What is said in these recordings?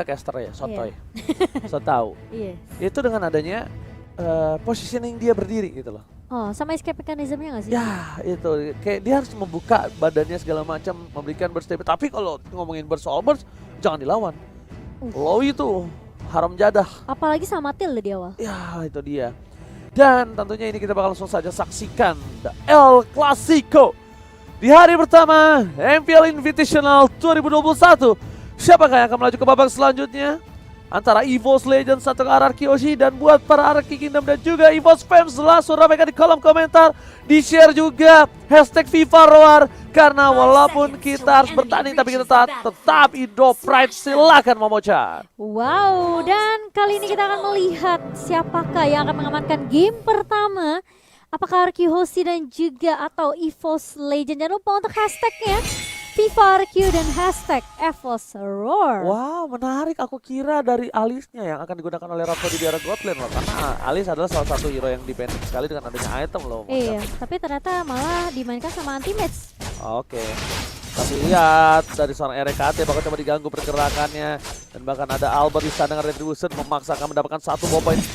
caster ya, sotoy. Iya. So tahu. Iya. Itu dengan adanya positioning dia berdiri gitu loh. Oh, sama escape mechanism-nya nggak sih? Ya, itu kayak dia harus membuka badannya segala macam, memberikan burst damage. Tapi kalau ngomongin burst all burst, jangan dilawan. Low itu haram jadah. Apalagi sama Til di awal. Ya, itu dia. Dan tentunya ini kita bakal langsung saja saksikan The El Clasico di hari pertama MPL Invitational 2021. Siapakah yang akan melaju ke babak selanjutnya? Antara EVOS Legends atau RRQ Yoshi. Dan buat para RRQ Kingdom dan juga EVOS fans, langsung ramaikan di kolom komentar. Di-share juga hashtag FIFA Roar. Karena walaupun kita harus bertanding, tapi kita tetap Indo Pride. Silakan Momochan. Wow, dan kali ini kita akan melihat siapakah yang akan mengamankan game pertama. Apakah RQ Hoshi dan juga atau EVOS Legend. Jangan lupa untuk hashtagnya FIFA RQ dan hashtag EVOS Roar. Wow, menarik. Aku kira dari alisnya yang akan digunakan oleh Rhapsody di arah Godland loh. Karena Alis adalah salah satu hero yang dependent sekali dengan adanya item loh. Iya, tapi ternyata malah dimainkan sama anti-match. Oke. Tapi lihat dari seorang RKT bakal coba diganggu pergerakannya. Dan bahkan ada Albert di sana dengan Retribution memaksakan mendapatkan satu ball point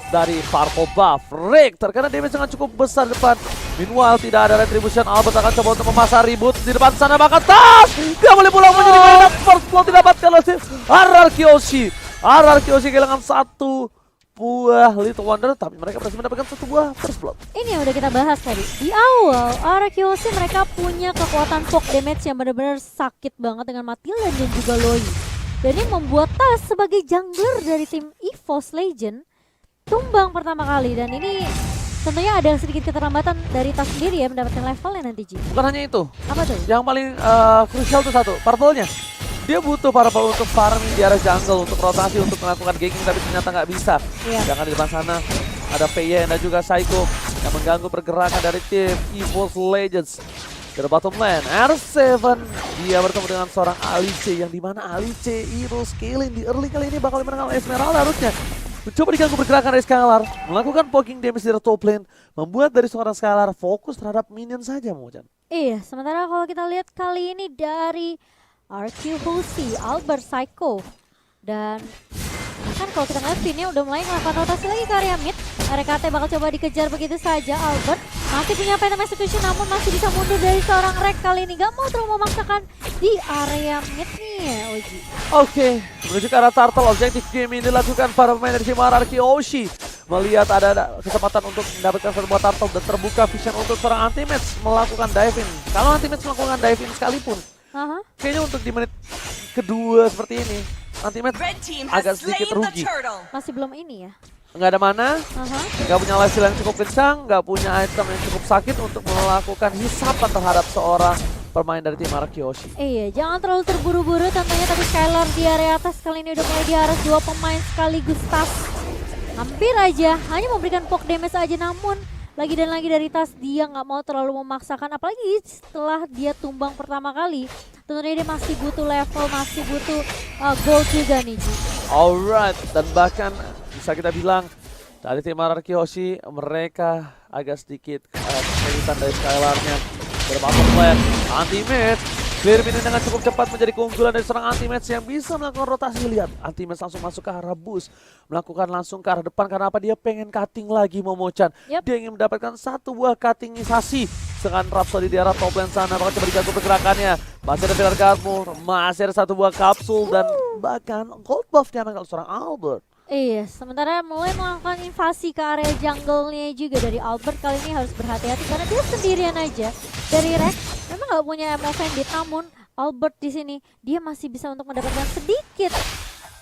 dari Purple Buff. Richter karena damage sangat cukup besar depan. Meanwhile tidak ada Retribution. Albert akan coba untuk memasang ribut di depan sana, bahkan tas! Dia boleh pulang menjadi mainan. First blood didapatkan oleh RRQ Yoshi. RRQ Yoshi kehilangan satu buah Little Wonder, tapi mereka berhasil mendapatkan satu buah first blood. Ini yang udah kita bahas tadi. Di awal, RRQ Yoshi mereka punya kekuatan poke damage yang benar-benar sakit banget dengan Matilda dan juga Loi. Dan ini membuat Tas sebagai jungler dari tim EVOS Legend tumbang pertama kali. Dan ini tentunya ada sedikit keterlambatan dari Tas sendiri ya mendapatkan levelnya nanti Ji. Bukan hanya itu. Apa tuh? Yang paling krusial tuh satu, Purple-nya. Dia butuh Purple untuk farming di arah jungle, untuk rotasi, untuk melakukan ganking, tapi ternyata nggak bisa. Iya. Jangan di depan sana ada PY dan juga Psycho yang mengganggu pergerakan dari tim EVOS Legends. Ke bottom lane, R7 dia bertemu dengan seorang Alice, yang dimana Alice hero scaling di early kali ini bakal menang Esmeralda harusnya. Mencoba diganggu pergerakan dari Scalar, melakukan poking damage di top lane, membuat dari seorang Scalar fokus terhadap minion saja, Mojan. Iya, sementara kalau kita lihat kali ini dari RQ Hoshi, Albert Psycho. Dan bahkan kalau kita ngeliat Vinnya udah mulai melakukan rotasi lagi ke area mid. RKT bakal coba dikejar begitu saja. Albert masih punya Phantom Execution namun masih bisa mundur dari seorang Rek kali ini. Gak mau terlalu memaksakan di area mid nih ya Oji. Oke, menuju ke arah turtle. Objektif game ini dilakukan para pemain dari tim RRQ Yoshi. Melihat ada kesempatan untuk mendapatkan satu buah turtle dan terbuka vision untuk seorang anti-match melakukan dive-in. Kalau anti-match melakukan dive-in sekalipun, kayaknya untuk di menit kedua seperti ini, anti-match agak sedikit rugi. Masih belum ini ya? Nggak ada mana, nggak punya lifesteal yang cukup kencang, nggak punya item yang cukup sakit untuk melakukan hisapan terhadap seorang pemain dari tim RRQ Yoshi. Iya, jangan terlalu terburu-buru tentunya, tapi Skylar di area atas kali ini udah mulai diaras dua pemain sekaligus Tas. Hampir aja, hanya memberikan poke damage aja, namun lagi dan lagi dari Tas dia nggak mau terlalu memaksakan, apalagi setelah dia tumbang pertama kali. Tentunya dia masih butuh level, masih butuh gold juga nih Ji. Alright, dan bahkan bisa kita bilang dari tim RRQ Yoshi mereka agak sedikit kesulitan dari Skylar-nya. Berapa plan anti-match, clear minion dengan cukup cepat menjadi keunggulan dari seorang anti-match yang bisa melakukan rotasi. Lihat, anti-match langsung masuk ke arah bus, melakukan langsung ke arah depan karena apa? Dia pengen cutting lagi Momochan. Dia ingin mendapatkan satu buah cuttingisasi. Dengan Rhapsody di arah top lane sana, bakal coba diganggu pergerakannya. Masih ada Pilar Guardmore, masih ada satu buah kapsul dan bahkan gold buff diamankan seorang Albert. Iya, sementara mulai melakukan invasi ke area jungle-nya juga dari Albert. Kali ini harus berhati-hati karena dia sendirian aja. Dari Rex memang nggak punya MF Bandit, namun Albert di sini dia masih bisa untuk mendapatkan sedikit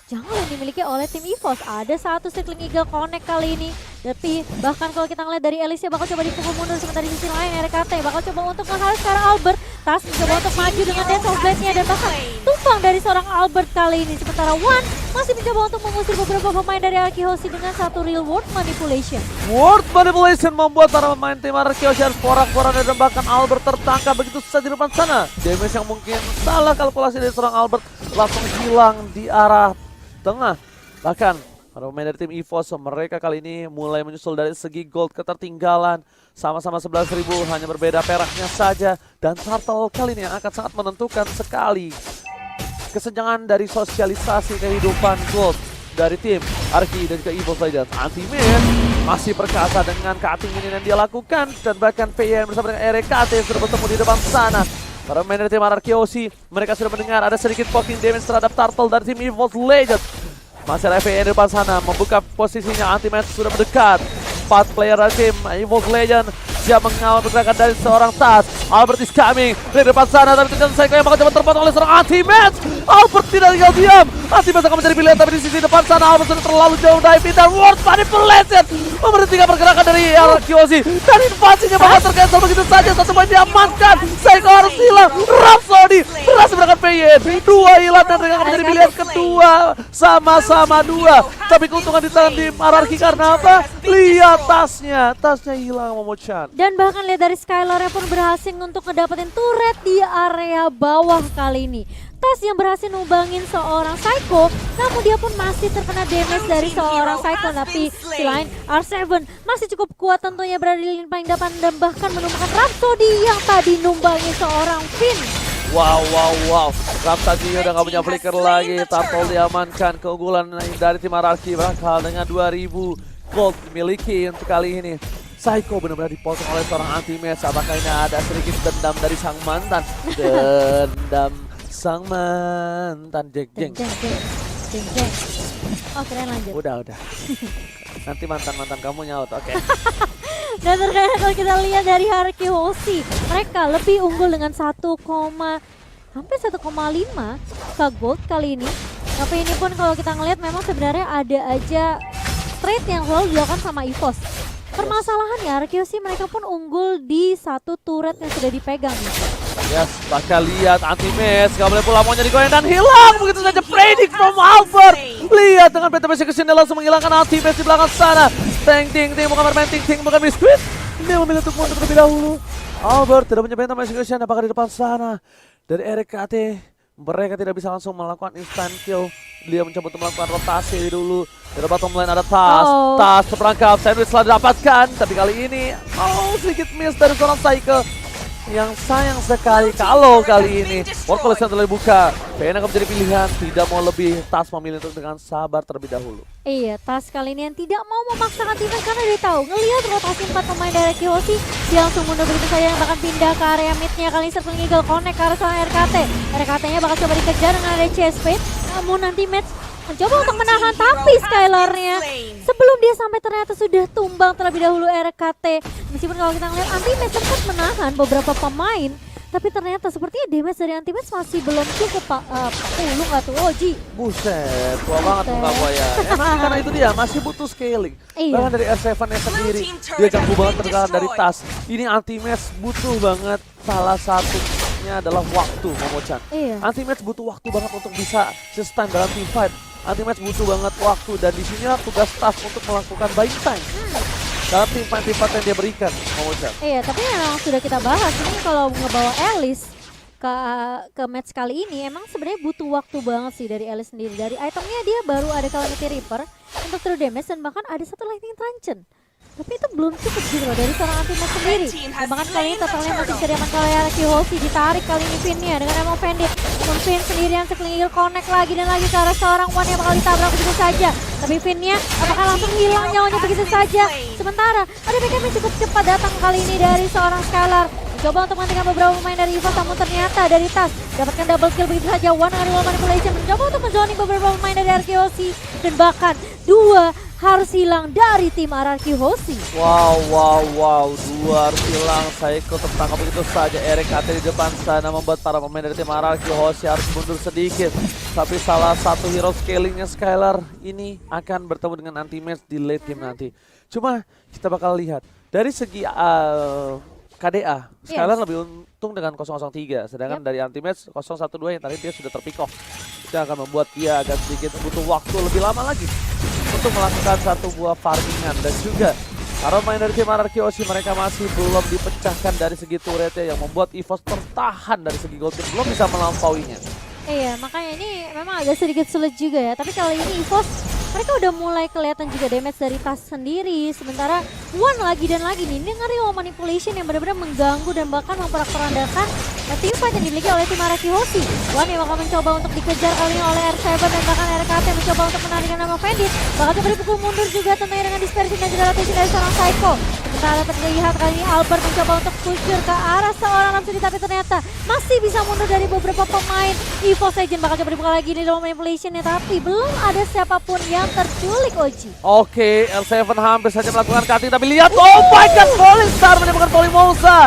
jungle yang dimiliki oleh tim EVOS. Ada satu Circling Eagle connect kali ini. Tapi bahkan kalau kita ngeliat dari Alicia bakal coba dipukul mundur, sementara di sisi lain RKT bakal coba untuk nge-harass ke arah Albert. Tas mencoba untuk maju dengan Dance of Blade-nya dan bahkan tumpang dari seorang Albert kali ini. Sementara One masih mencoba untuk mengusir beberapa pemain dari RRQ Yoshi dengan satu real world manipulation. World manipulation membuat para pemain tim RRQ Yoshi harus porak-poranda dan bahkan Albert tertangkap begitu saja di depan sana. Damage yang mungkin salah kalkulasi dari seorang Albert langsung hilang di arah tengah. Bahkan para pemain dari tim EVOS mereka kali ini mulai menyusul dari segi gold ketertinggalan. Sama-sama 11.000, hanya berbeda peraknya saja. Dan turtle kali ini yang akan sangat menentukan sekali. kesenjangan dari sosialisasi kehidupan Gold dari tim Arki dan juga Evo Legends. Anti-Mid masih perkasa dengan cutting ini yang dia lakukan, dan bahkan PN bersama dengan RKT sudah bertemu di depan sana. Para pemain dari tim Arki Hoshi, mereka sudah mendengar ada sedikit poking damage terhadap Turtle dari tim Evo Legends. Masih ada PN di depan sana, membuka posisinya. Anti-Mid sudah mendekat. 4 player dari tim Evo Legends siap mengawal pergerakan dari seorang Tas. Albert is coming dari depan sana, tapi ternyata Psycho yang bakal coba terpotong oleh seorang Anti-Mid. Albert tidak tinggal diam. Anti-Mid akan mencari pilihan, tapi di sisi depan sana Albert sudah terlalu jauh diving dan World Manipulation memberhentikan pergerakan dari Arki Hoshi, dan invasinya bakal tercancel begitu saja. Satu poin diamankan. Psycho harus hilang. Rhapsody berhasil berangkat PN. 2 hilang dan mereka akan menjadi pilihan kedua. Sama-sama 2. Tapi keuntungan di tangan tim Arki karena apa? Lihat tasnya hilang, Momo-chan. Dan bahkan lihat dari Skylar pun berhasil untuk ngedapetin turret di area bawah kali ini. Tas yang berhasil numbangin seorang Psycho, namun dia pun masih terkena damage dari seorang Psycho. Tapi di lain R7 masih cukup kuat tentunya, berada di lini paling depan dan bahkan menumbangkan Rhapsody yang tadi numbangin seorang Finn. Wow. Rhapsody udah gak punya flicker lagi. Turtle diamankan. Keunggulan dari tim Arki bakal dengan 2000 gold dimiliki untuk kali ini. Psycho benar-benar dipotong oleh seorang Anti-Mid. Apakah ini ada sedikit dendam dari sang mantan? Dendam sang mantan. Jeng. Oh, keren, lanjut. Udah. Nanti mantan kamu nyaut, oke. Dan terkadang kalau kita lihat dari Arki Hoshi, mereka lebih unggul dengan hampir 1,5 ke gold kali ini. Tapi ini pun kalau kita ngelihat memang sebenarnya ada aja trade yang selalu dilakukan sama EVOS. Permasalahannya Arki Hoshi mereka pun unggul di satu turret yang sudah dipegang. Yes, bakal lihat Anti-Mid gak boleh pulang, maunya digoyang dan hilang. Begitu saja predict from Albert. Lihat dengan beta basic kesini langsung menghilangkan Anti-Mid di belakang sana. Ting bukan bermain ting bukan biskuit. Dia memilih untuk mundur terlebih dahulu. Albert tidak punya beta basic kesini, apakah di depan sana dari RKT. Mereka tidak bisa langsung melakukan instant kill. Dia mencoba untuk melakukan rotasi dulu. Dari bottom lane ada Tas terperangkap, sandwich telah didapatkan. Tapi kali ini sedikit miss dari seorang Psycho. Yang sayang sekali kalau kali ini World Collection telah dibuka. PN akan menjadi pilihan, tidak mau lebih. Tas memilih untuk dengan sabar terlebih dahulu. Iya, Tas kali ini yang tidak mau memaksakan timnya karena dia tahu ngelihat rotasi 4 pemain dari Arki Hoshi, dia langsung mundur begitu saja, yang bahkan pindah ke area midnya. Kali ini Circling Eagle connect ke arah seorang RKT. RKT-nya bakal coba dikejar dengan ada CSP, namun nanti match mencoba untuk menahan, tapi Skylar-nya sebelum dia sampai ternyata sudah tumbang terlebih dahulu RKT. Meskipun kalau kita ngeliat Anti-Mid sempat menahan beberapa pemain, tapi ternyata sepertinya damage dari Anti-Mid masih belum cukup, Pak. Pulung nggak tuh, Oji? Buset, tua banget muka buaya. Emang karena itu dia masih butuh scaling. Iya. Bahkan dari R7-nya sendiri, dia ganggu banget pergerakan dari Tas. Ini Anti-Mid butuh banget, salah satunya adalah waktu, Momo-chan. Iya. Anti-Mid butuh waktu banget untuk bisa sustain dalam team fight. Anti-Mid butuh banget waktu, dan di sini tugas Tas untuk melakukan buying time dalam tim fight yang dia berikan, Momo-chan. Iya, tapi yang sudah kita bahas ini kalau ngebawa Alice ke match kali ini emang sebenarnya butuh waktu banget sih dari Alice sendiri. Dari itemnya dia baru ada Calamity Reaper untuk true damage, dan bahkan ada satu Lightning Truncheon. Tapi itu belum cukup gitu loh dari seorang Anti-Mid sendiri. Dan bahkan kali ini totalnya masih bisa diaman oleh Arki Hoshi. Ditarik kali ini Finn-nya dengan Emo Bandit. Namun Finn sendirian Circling Eagle connect lagi dan lagi ke arah seorang One yang bakal ditabrak begitu saja. Tapi Finn-nya apakah langsung hilang nyawanya begitu saja. Sementara ada backup yang cukup cepat datang kali ini dari seorang Skylar. Mencoba untuk menghentikan beberapa pemain dari EVOS, namun ternyata dari Tas dapatkan double kill begitu saja. One dengan World Manipulation mencoba untuk menzoning beberapa pemain dari Arki Hoshi, dan bahkan 2 harus hilang dari tim Arki Hoshi. Wow, 2 harus hilang. Psycho tertangkap begitu saja. RKT di depan sana membuat para pemain dari tim Arki Hoshi harus mundur sedikit. Tapi salah satu hero scalingnya Skylar ini akan bertemu dengan Anti-Mid di late game nanti. Cuma kita bakal lihat dari segi KDA, Skylar lebih untung dengan 003, sedangkan dari Anti-Mid 012 yang tadi dia sudah terpick off. Itu akan membuat dia agak sedikit butuh waktu lebih lama lagi untuk melakukan satu buah farmingan. Dan juga para pemain dari tim Arki Hoshi mereka masih belum dipecahkan dari segi turretnya, yang membuat EVOS tertahan dari segi gold team, belum bisa melampauinya. Iya, makanya ini memang agak sedikit sulit juga ya. Tapi kali ini EVOS mereka udah mulai kelihatan juga damage dari tas sendiri. Sementara One lagi dan lagi nih dengan real manipulation yang benar-benar mengganggu dan bahkan memporak-porandakan tim fight yang dimiliki oleh tim Araki Hoshi. One yang bakal mencoba untuk dikejar kali ini oleh R7 dan bahkan RKT mencoba untuk menarikkan nama Bandit. Bakal coba dipukul mundur juga tentunya dengan dispersion dan juga rotation dari seorang Psycho. Sementara terlihat kali ini Albert mencoba untuk pushur ke arah seorang Rhapsody, tapi ternyata masih bisa mundur dari beberapa pemain. EVOS Legend bakal coba dibuka lagi nih dalam manipulationnya, tapi belum ada siapapun yang terculik, Oji. Oke, L7 hampir saja melakukan cutting, tapi lihat, oh my god, Falling Star menemukan Polymosa.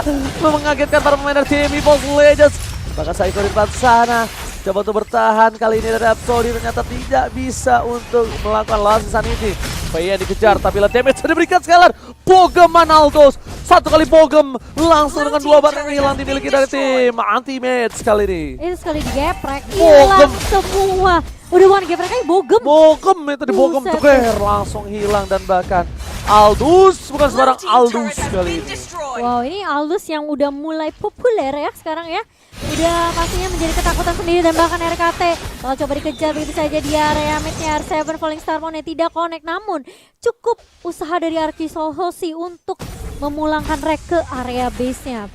Mengagetkan para pemain dari tim EVOS Legends. Bahkan Psycho di depan sana coba untuk bertahan, kali ini dari Rhapsody ternyata tidak bisa untuk melakukan last insanity. Paya dikejar, tapi lah damage sudah diberikan Skylar. Bogem Manaldos, satu kali Bogem langsung dengan dua barang hilang dimiliki dari tim Anti-Mage kali ini. Itu sekali digeprek, hilang semua. Udah one geprek aja Bogem. Bogem itu di Bogem Buset. tuker langsung hilang dan bahkan Aldous, bukan sembarang Aldous kali ini. Wow, ini Aldous yang udah mulai populer ya sekarang ya. Udah pastinya menjadi ketakutan sendiri dan bahkan RKT bakal coba dikejar begitu saja di area mid-nya. R7 Falling Star Moon tidak connect, namun cukup usaha dari Araki Hoshi untuk memulangkan Rek ke area base-nya.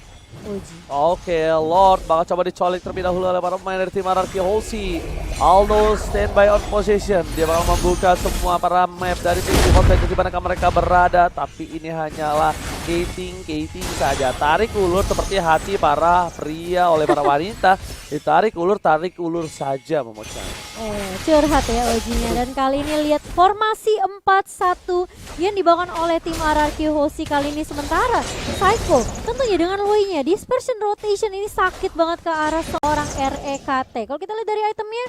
Oke, Lord bakal coba dicolik terlebih dahulu oleh para pemain dari tim Araki Hoshi. Aldo standby on position. Dia bakal membuka semua para map dari tim di mana mereka berada. Tapi ini hanyalah gating saja. Tarik ulur seperti hati para pria oleh para wanita. Ditarik ulur, tarik ulur saja Momochan. Curhat ya Ojinya. Dan kali ini lihat formasi 4-1 yang dibawakan oleh tim Araki Hoshi kali ini. Sementara Psycho tentunya dengan Lui-nya dispersion rotation ini sakit banget ke arah seorang REKT. Kalau kita lihat dari itemnya,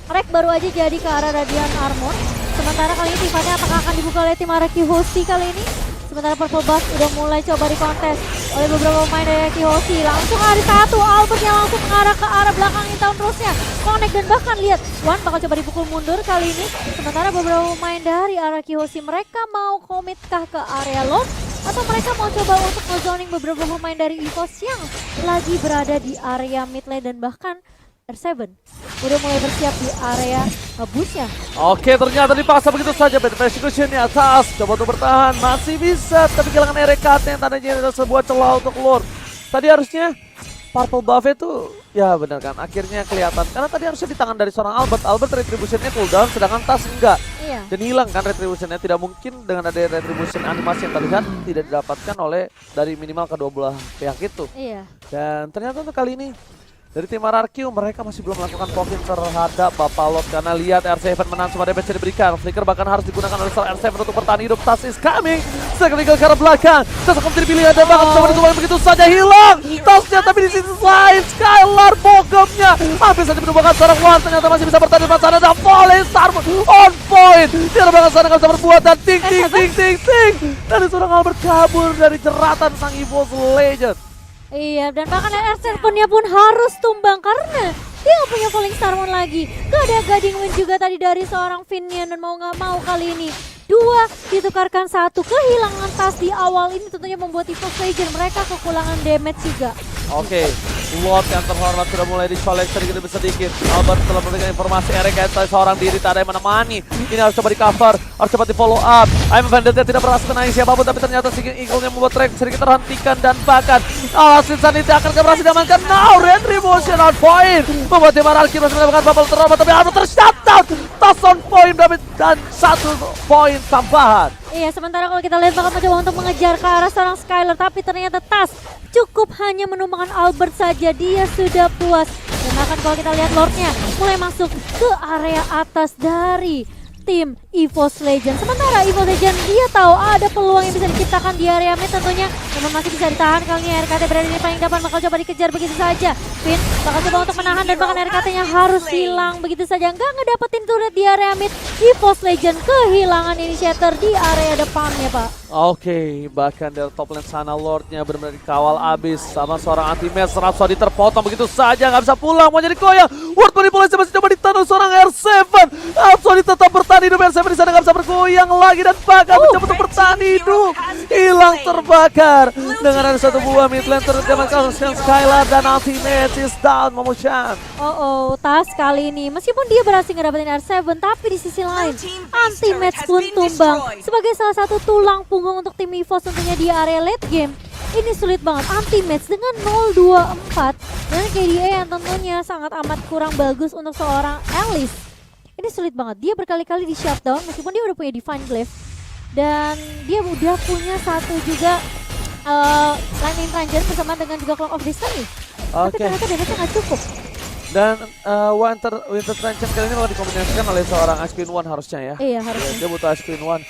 Rek baru aja jadi ke arah Radiant Armor. Sementara kali ini tifannya apakah akan dibuka oleh tim Araki Hoshi kali ini? Sementara Purple Buff udah mulai coba dikontes oleh beberapa pemain dari Araki Hoshi. Langsung hari satu, Albert yang langsung mengarah ke arah belakang Intown terusnya. Connect dan bahkan lihat, One bakal coba dipukul mundur kali ini. Sementara beberapa pemain dari Araki Hoshi, mereka mau komitkah ke area Lord? Atau mereka mau coba untuk nge-zoning beberapa pemain dari EVOS yang lagi berada di area mid lane dan bahkan R7 udah mulai bersiap di area busnya. Oke, ternyata dipaksa begitu saja. Bad Persecution di atas, coba untuk bertahan, masih bisa, tapi kehilangan RKT yang tandanya adalah sebuah celah untuk Lord. Tadi harusnya Purple Buff itu, ya benar kan, akhirnya kelihatan. Karena tadi harusnya di tangan dari seorang Albert. Albert retributionnya cooldown, sedangkan Tas enggak. Iya. Dan hilang kan retributionnya. Tidak mungkin dengan ada retribution animasi yang terlihat tidak didapatkan oleh dari minimal kedua belah pihak itu. Iya. Dan ternyata untuk kali ini dari tim RRQ mereka masih belum melakukan poking terhadap Bapak Lot karena lihat R7 menang semua damage yang diberikan. Flicker bahkan harus digunakan oleh seorang R7 untuk bertahan hidup. Tas is coming. Second ke arah belakang. Tas akan menjadi pilihan dan bahkan coba ditumbang begitu saja hilang. Tasnya tapi di sisi lain Skylar Bogemnya hampir saja menumbangkan seorang One. Ternyata masih bisa bertahan di depan sana dan Falling Star on point. Di arah belakang sana nggak bisa berbuat dan ting. Dari seorang Albert kabur dari jeratan sang EVOS Legend. Iya, dan bahkan R7 pun harus tumbang karena dia nggak punya Falling Star Moon lagi. Gak ada Guiding Wind juga tadi dari seorang Finian dan mau nggak mau kali ini dua ditukarkan satu. Kehilangan Tas di awal ini tentunya membuat EVOS Legend mereka kekurangan damage juga. Oke, Lord yang terhormat sudah mulai dicolek sedikit demi sedikit. Albert telah memberikan informasi RKT seorang diri tak ada yang menemani. Ini harus coba di cover, harus coba di follow up. I'm Vendetta tidak berhasil menangis siapapun, tapi ternyata Seeking Eagle-nya membuat track sedikit terhentikan dan bahkan Alasin Sanity akan berhasil diamankan. Now retribution on point membuat tim Araki masih mendapatkan bubble terhormat, tapi Albert tershutdown. Tas on point dan 1 poin tambahan. Iya, sementara kalau kita lihat bakal mencoba untuk mengejar ke arah seorang Skylar, tapi ternyata Tas cukup hanya menumbangkan Albert saja, dia sudah puas. Dan bahkan kalau kita lihat Lordnya mulai masuk ke area atas dari tim EVOS Legend. Sementara EVOS Legend dia tahu ada peluang yang bisa diciptakan di area mid tentunya, namun masih bisa ditahan kali ini. RKT berada di paling depan, bakal coba dikejar begitu saja. Finn bakal coba untuk menahan dan bahkan RKT-nya harus hilang begitu saja. Nggak ngedapetin turret di area mid. EVOS Legend kehilangan initiator di area depannya, Pak. Oke, bahkan dari top lane sana Lordnya benar-benar dikawal abis sama seorang anti-match. Rhapsody terpotong begitu saja, nggak bisa pulang, mau jadi goyang. Word manipulasi masih coba ditanam seorang R7. Rhapsody tetap bertahan hidup, R7 di sana nggak bisa bergoyang lagi dan bahkan mencoba untuk bertahan hidup. Hilang terbakar. Skylar dengan ada satu buah mid lane terutama Skylar dan ultimate is down Momochan. Tas kali ini meskipun dia berhasil ngedapetin R7 tapi di sisi lain anti-match pun tumbang sebagai salah satu tulang punggung untuk tim EVOS tentunya di area late game. Ini sulit banget anti-match dengan 0-2-4 dan KDA yang tentunya sangat amat kurang bagus untuk seorang Alice. Ini sulit banget, dia berkali-kali di shutdown meskipun dia udah punya Divine Glaive dan dia udah punya satu juga Lightning Ranger bersama dengan juga Clock of Destiny. Tapi ternyata damage-nya nggak cukup. Dan Winter Tranchant kali ini malah dikombinasikan oleh seorang Ice Queen One harusnya ya. Iya harusnya. Dia butuh Ice Queen One.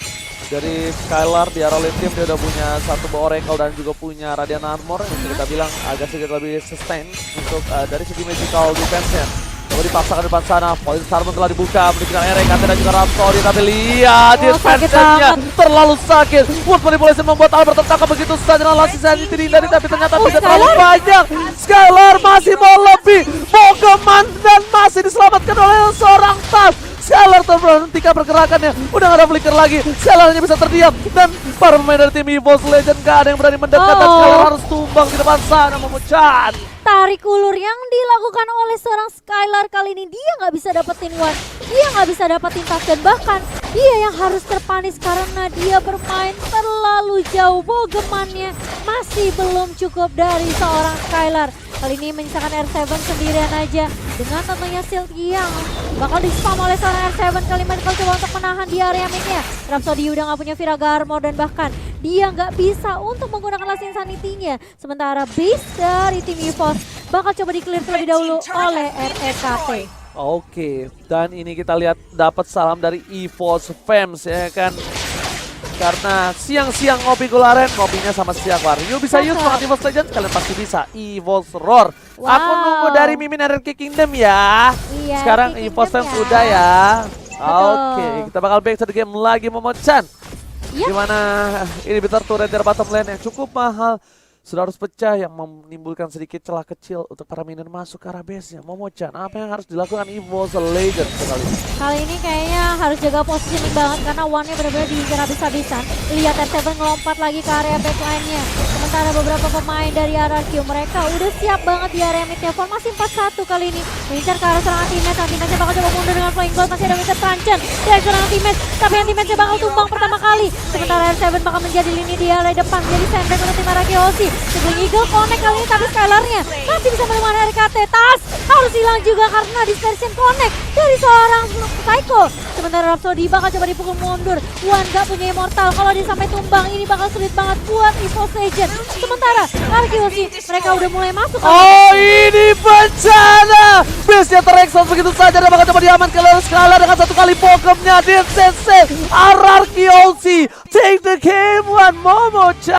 Dari Skylar di arah late game dia udah punya satu buah Oracle dan juga punya Radiant Armor yang bisa kita bilang agak sedikit lebih sustain untuk dari segi magical defense-nya. Coba dipaksakan di depan sana, Poison Star pun telah dibuka menunjukkan RKT dan juga Rhapsody, tapi lihat defense-nya terlalu sakit. Wood Manipulation membuat Albert tertangkap begitu saja dengan last sanity dihindari, tapi ternyata tidak terlalu banyak. Skylar masih mau lebih, Pokemon dan masih diselamatkan oleh seorang Tas. Skylar terhentikan pergerakannya, udah gak ada flicker lagi. Skylar hanya bisa terdiam dan para pemain dari tim EVOS Legend gak ada yang berani mendekat dan Skylar harus tumbang di depan sana Momochan. Tarik ulur yang dilakukan oleh seorang Skylar kali ini, dia nggak bisa dapetin One, dia nggak bisa dapetin Tas dan bahkan dia yang harus terpanis karena dia bermain terlalu jauh. Bogemannya masih belum cukup dari seorang Skylar. Kali ini menyisakan R7 sendirian aja dengan tentunya shield yang bakal di-spam oleh seorang R7. Kali ini kalau coba untuk menahan di area mid-nya. Rhapsody udah nggak punya Viraga Armor dan bahkan dia nggak bisa untuk menggunakan Last Insanity-nya. Sementara base dari tim EVOS bakal coba di-clear terlebih dahulu oleh REKT. Oke, dan ini kita lihat dapat salam dari EVOS fans ya kan. Karena siang-siang ngopi Gularen, ngopinya sama siang Wario bisa use banget EVOS Legends, kalian pasti bisa. EVOS Roar. Wow. Aku nunggu dari Mimin Anarchy Kingdom ya. Iya, sekarang EVOS fans udah ya. Oke, kita bakal back to the game lagi Momochan. Yep. Dimana ini bitter turret dari bottom lane yang cukup mahal. Sudah harus pecah yang menimbulkan sedikit celah kecil untuk para minion masuk ke arah base-nya. Momochan, apa yang harus dilakukan EVOS Legends kali ini? Kali ini kayaknya harus jaga positioning banget karena One-nya benar-benar diincar habis-habisan. Lihat R7 ngelompat lagi ke area backline-nya. Sementara beberapa pemain dari RRQ mereka udah siap banget di area mid-nya. Formasi 4-1 kali ini. Mengincar ke arah serangan teammate. Anti-match-nya bakal coba mundur dengan Flying Bolt. Masih ada Winter Tranchant dari serangan teammate. Tapi anti-match-nya bakal tumbang pertama kali. Sementara R7 bakal menjadi lini di area depan. Jadi sandbag untuk tim RRQ Hoshi. Sebelum Eagle connect kali ini tapi Skylar-nya masih bisa menemukan RKT. Tas harus hilang juga karena dispersion connect dari seorang Psycho. Sementara Rhapsody bakal coba dipukul mundur. One gak punya immortal, kalau dia sampai tumbang ini bakal sulit banget buat EVOS Legends. Sementara Arkeosi mereka udah mulai masuk. Oh ini bencana, base-nya terekspos begitu saja dan bakal coba diamankan oleh Skylar dengan satu kali Pokemon-nya di CC. Arkeosi take the game one Momochan.